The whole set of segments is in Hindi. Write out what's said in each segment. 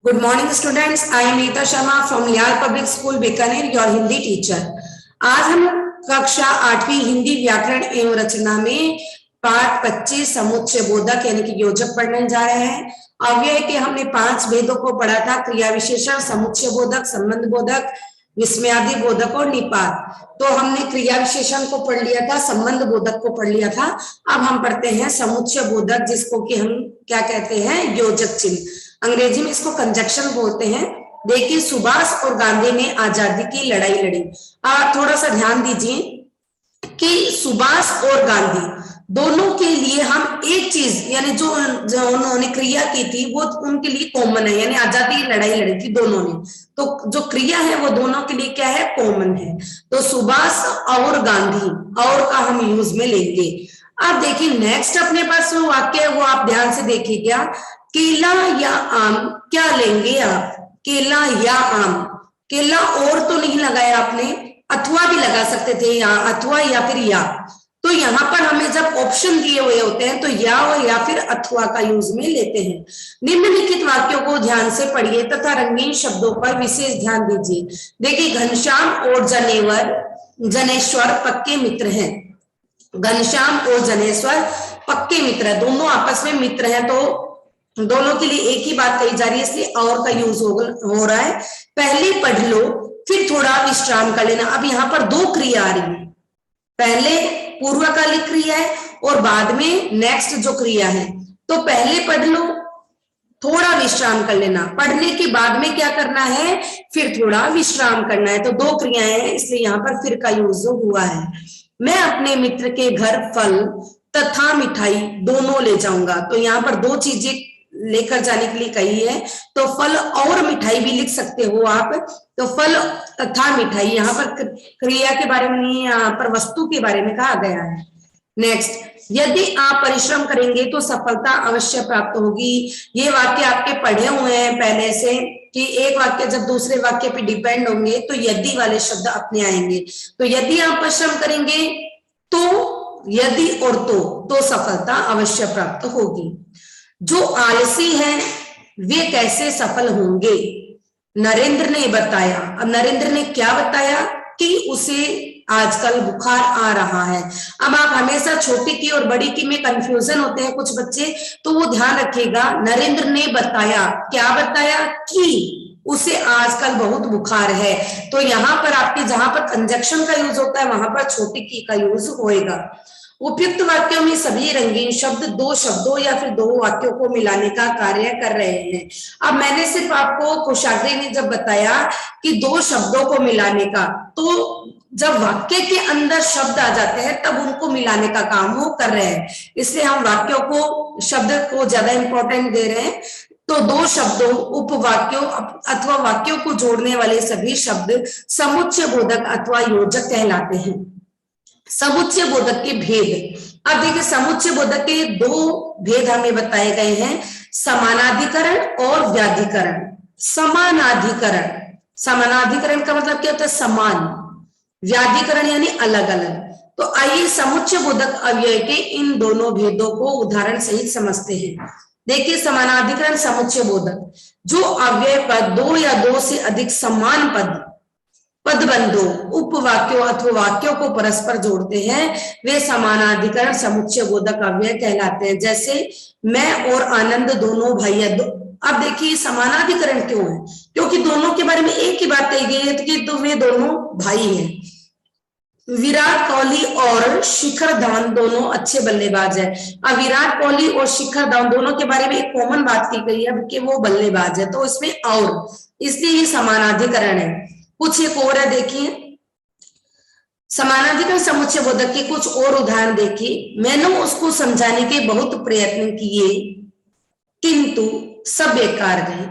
Good morning, students. I am Neeta Sharma from Lyall Public School, Bikaner, your Hindi teacher. आज हम कक्षा 8वीं हिंदी व्याकरण एवं रचना में पाठ 25 समुच्चय बोधक यानी कि योजक पढ़ने जा रहे हैं। अव्यय के हमने 5 भेदों को पढ़ा था, क्रिया विशेषण, समुच्चय बोधक, संबंध बोधक, विस्मयादि बोधक और निपात। तो हमने क्रिया विशेषण को पढ़ लिया था, संबंध बोधक को पढ़ लिया था। अब हम पढ़ते हैं समुच्चय बोधक, जिसको कि हम क्या कहते हैं, योजक चिन्ह। अंग्रेजी में इसको कंजक्शन बोलते हैं। देखिए, सुभाष और गांधी ने आजादी की लड़ाई लड़ी। थोड़ा सा ध्यान दीजिए कि सुभाष और गांधी दोनों के लिए हम एक चीज यानी जो उन्होंने क्रिया की थी वो उनके लिए कॉमन है, यानी आजादी की लड़ाई लड़ी थी दोनों ने। तो जो क्रिया है वो दोनों के लिए क्या है, कॉमन है। तो सुभाष और गांधी और का हम यूज में लेंगे। अब देखिए नेक्स्ट अपने पास जो वाक्य है वो आप ध्यान से देखिएगा। केला या आम, क्या लेंगे आप, केला या आम। केला और तो नहीं लगाया आपने, अथवा भी लगा सकते थे, या अथवा या फिर या। तो यहाँ पर हमें जब ऑप्शन दिए हुए होते हैं तो या और या फिर अथवा का यूज में लेते हैं। निम्नलिखित वाक्यों को ध्यान से पढ़िए तथा रंगीन शब्दों पर विशेष ध्यान दीजिए। देखिए, घनश्याम और जनेश्वर पक्के मित्र हैं। घनश्याम और जनेश्वर पक्के मित्र है, दोनों आपस में मित्र हैं। तो दोनों के लिए एक ही बात कही जा रही है, इसलिए और का यूज हो रहा है। पहले पढ़ लो फिर थोड़ा विश्राम कर लेना। अब यहाँ पर दो क्रिया आ रही है, पहले पूर्वकालिक क्रिया है और बाद में नेक्स्ट जो क्रिया है। तो पहले पढ़ लो, थोड़ा विश्राम कर लेना। पढ़ने के बाद में क्या करना है, फिर थोड़ा विश्राम करना है। तो दो क्रियाएं हैं, इसलिए यहाँ पर फिर का यूज हुआ है। मैं अपने मित्र के घर फल तथा मिठाई दोनों ले जाऊंगा। तो यहाँ पर दो चीजें लेकर जाने के लिए कही है, तो फल और मिठाई भी लिख सकते हो आप। तो फल तथा मिठाई, यहाँ पर क्रिया के बारे में नहीं, यहाँ पर वस्तु के बारे में कहा गया है। नेक्स्ट, यदि आप परिश्रम करेंगे तो सफलता अवश्य प्राप्त होगी। ये वाक्य आपके पढ़े हुए हैं पहले से कि एक वाक्य जब दूसरे वाक्य पे डिपेंड होंगे तो यदि वाले शब्द अपने आएंगे। तो यदि आप परिश्रम करेंगे तो, यदि और तो सफलता अवश्य प्राप्त होगी। जो आलसी हैं वे कैसे सफल होंगे, नरेंद्र ने बताया। अब नरेंद्र ने क्या बताया कि उसे आजकल बुखार आ रहा है। अब आप हमेशा छोटी की और बड़ी की में कंफ्यूजन होते हैं कुछ बच्चे, तो वो ध्यान रखिएगा। नरेंद्र ने बताया, क्या बताया कि उसे आजकल बहुत बुखार है। तो यहाँ पर आपके जहां पर कंजक्शन का यूज होता है वहां पर छोटी की का यूज होएगा। उपयुक्त वाक्यों में सभी रंगीन शब्द दो शब्दों या फिर दो वाक्यों को मिलाने का कार्य कर रहे हैं। अब मैंने सिर्फ आपको कोशाग्री ने जब बताया कि दो शब्दों को मिलाने का, तो जब वाक्य के अंदर शब्द आ जाते हैं तब उनको मिलाने का काम वो कर रहे हैं, इसलिए हम वाक्यों को, शब्द को ज्यादा इंपॉर्टेंट दे रहे हैं। तो दो शब्दों, उपवाक्यों अथवा वाक्यों को जोड़ने वाले सभी शब्द समुच्चय बोधक अथवा योजक कहलाते हैं। समुच्चय बोधक के भेद, अब देखिए समुच्चय बोधक के दो भेद हमें बताए गए हैं, समानाधिकरण और व्याधिकरण। समानाधिकरण, समानाधिकरण का मतलब क्या होता है, समान। व्याधिकरण यानी अलग अलग। तो आइए समुच्चय बोधक अव्यय के इन दोनों भेदों को उदाहरण सहित समझते हैं। देखिए, समानाधिकरण समुच्चय बोधक, जो अव्यय पद दो या दो से अधिक समान पदबंधों, उपवाक्यों अथवा वाक्यों को परस्पर जोड़ते हैं, वे समानाधिकरण समुच्चय बोधक अव्यय कहलाते हैं। जैसे मैं और आनंद दोनों भाई हैं। अब देखिए समानाधिकरण क्यों है, क्योंकि दोनों के बारे में एक ही बात कही गई है कि तो वे दोनों भाई हैं। विराट कोहली और शिखर धवन दोनों अच्छे बल्लेबाज है। अब विराट कोहली और शिखर धवन दोनों के बारे में एक कॉमन बात की गई है कि वो बल्लेबाज है, तो इसमें और, इसलिए ये समानाधिकरण है। कुछ एक और है, देखिए समानाधिकरण समुच्चय बोधक के कुछ और उदाहरण देखिए। मैंने उसको समझाने के बहुत प्रयत्न किए किंतु सब बेकार गए।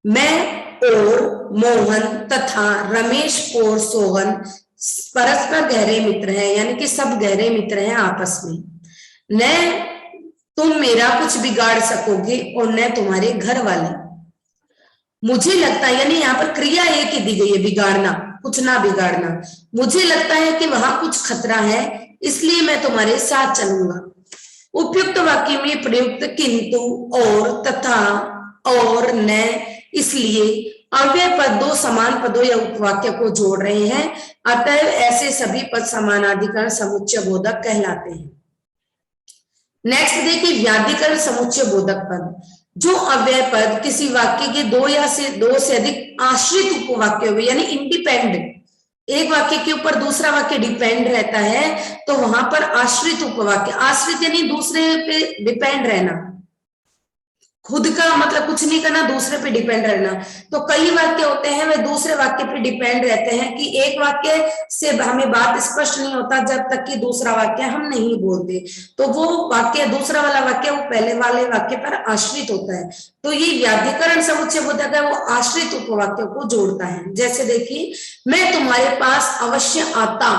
मैं और मोहन तथा रमेश और सोहन परस्पर गहरे मित्र हैं, यानी कि सब गहरे मित्र हैं आपस में। न तुम मेरा कुछ बिगाड़ सकोगे और न तुम्हारे घर वाले। मुझे लगता है, यानी यहाँ पर क्रिया एक ही दी गई है, बिगाड़ना, कुछ ना बिगाड़ना। मुझे लगता है कि वहां कुछ खतरा है, इसलिए मैं तुम्हारे साथ चलूंगा। उपयुक्त वाक्य में प्रयुक्त किंतु, और, तथा, और, न इसलिए अव्यय पद दो समान पदों या उपवाक्य को जोड़ रहे हैं, अतः ऐसे सभी पद समानाधिकरण समुच्चय बोधक कहलाते हैं। नेक्स्ट देखिए व्याधिकरण समुच्चय बोधक पद। जो अव्यय पद किसी वाक्य के दो से अधिक आश्रित उपवाक्य हुए यानी इंडिपेंडेंट, एक वाक्य के ऊपर दूसरा वाक्य डिपेंड रहता है तो वहां पर आश्रित उपवाक्य, आश्रित यानी दूसरे पे डिपेंड रहना, खुद का मतलब कुछ नहीं करना, दूसरे पे डिपेंड रहना। तो कई वाक्य होते हैं वे दूसरे वाक्य पे डिपेंड रहते हैं कि एक वाक्य से हमें बात स्पष्ट नहीं होता जब तक कि दूसरा वाक्य हम नहीं बोलते, तो वो वाक्य दूसरा वाला वाक्य वो पहले वाले वाक्य पर आश्रित होता है। तो ये व्याधिकरण समुच्चय बोधक है, वो आश्रित उपवाक्यों को जोड़ता है। जैसे देखिए, मैं तुम्हारे पास अवश्य आता,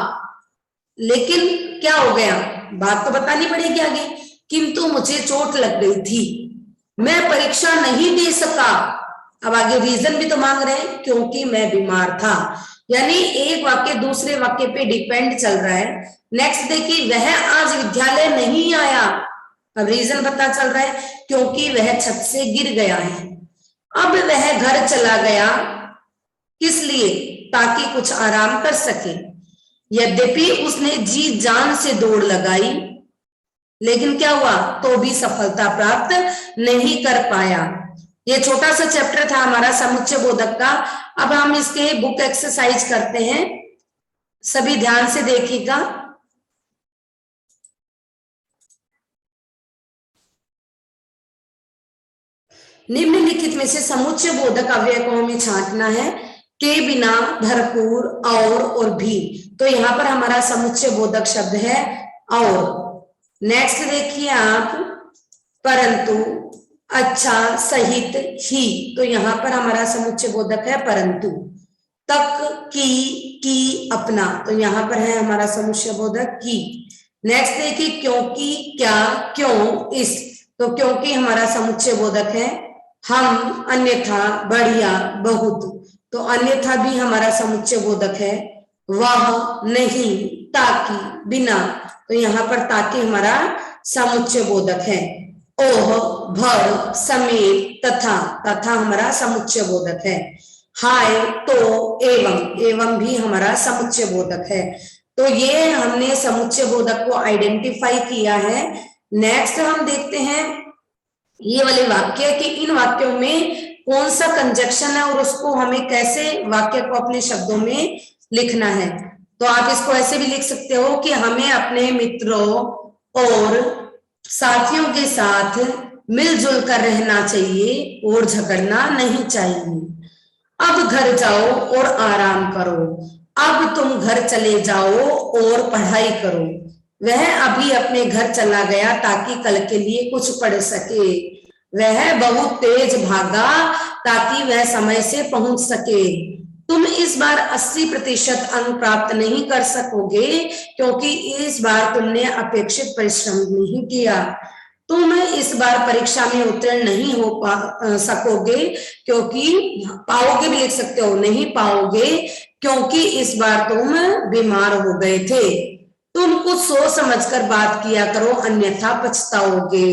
लेकिन क्या हो गया, बात तो बतानी पड़ेगी आगे, किंतु मुझे चोट लग गई थी, मैं परीक्षा नहीं दे सका। अब आगे रीजन भी तो मांग रहे हैं, क्योंकि मैं बीमार था। यानी एक वाक्य दूसरे वाक्य पे डिपेंड चल रहा है। नेक्स्ट देखिए, वह आज विद्यालय नहीं आया, अब रीजन पता चल रहा है, क्योंकि वह छत से गिर गया है। अब वह घर चला गया, किस लिए, ताकि कुछ आराम कर सके। यद्यपि उसने जी जान से दौड़ लगाई, लेकिन क्या हुआ, तो भी सफलता प्राप्त नहीं कर पाया। ये छोटा सा चैप्टर था हमारा समुच्चय बोधक का। अब हम इसके बुक एक्सरसाइज करते हैं, सभी ध्यान से देखिएगा। निम्नलिखित में से समुच्चय बोधक अव्यय को हमें छांटना है, के बिना, भरपूर, और भी। तो यहाँ पर हमारा समुच्चय बोधक शब्द है और। नेक्स्ट देखिए आप, परंतु, अच्छा, सहित, ही, तो यहां पर हमारा समुच्चय बोधक है परंतु। तक, की, अपना, तो यहां पर है हमारा समुच्चय बोधक की। नेक्स्ट देखिए, क्योंकि, क्या, क्यों, इस, तो क्योंकि हमारा समुच्चय बोधक है हम, अन्यथा, बढ़िया, बहुत, तो अन्यथा भी हमारा समुच्चय बोधक है। वह, नहीं, ताकि, बिना, तो यहां पर ताकि हमारा समुच्चय बोधक है। ओह, भर, समेत, तथा हमारा समुच्चय बोधक है। हाय, तो, एवं भी हमारा समुच्चय बोधक है। तो ये हमने समुच्चय बोधक को आइडेंटिफाई किया है। नेक्स्ट हम देखते हैं ये वाले वाक्य कि इन वाक्यों में कौन सा कंजक्शन है और उसको हमें कैसे वाक्य को अपने शब्दों में लिखना है। तो आप इसको ऐसे भी लिख सकते हो कि हमें अपने मित्रों और साथियों के साथ मिलजुल कर रहना चाहिए और झगड़ना नहीं चाहिए। अब घर जाओ और आराम करो, अब तुम घर चले जाओ और पढ़ाई करो। वह अभी अपने घर चला गया ताकि कल के लिए कुछ पढ़ सके। वह बहुत तेज भागा ताकि वह समय से पहुंच सके। तुम इस बार 80% अंक प्राप्त नहीं कर सकोगे क्योंकि इस बार तुमने अपेक्षित परिश्रम नहीं किया। तुम इस बार परीक्षा में उत्तीर्ण नहीं हो सकोगे क्योंकि, पाओगे भी लिख सकते हो, नहीं पाओगे क्योंकि इस बार तुम बीमार हो गए थे। तुम कुछ सोच समझकर बात किया करो अन्यथा पछताओगे।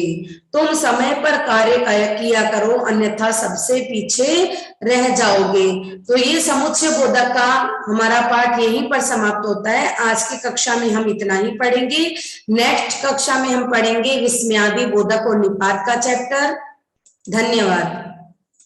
तुम समय पर कार्य किया करो अन्यथा सबसे पीछे रह जाओगे। तो ये समुच्चय बोधक का हमारा पाठ यहीं पर समाप्त होता है। आज की कक्षा में हम इतना ही पढ़ेंगे। नेक्स्ट कक्षा में हम पढ़ेंगे विस्मयादि बोधक और निपात का चैप्टर। धन्यवाद।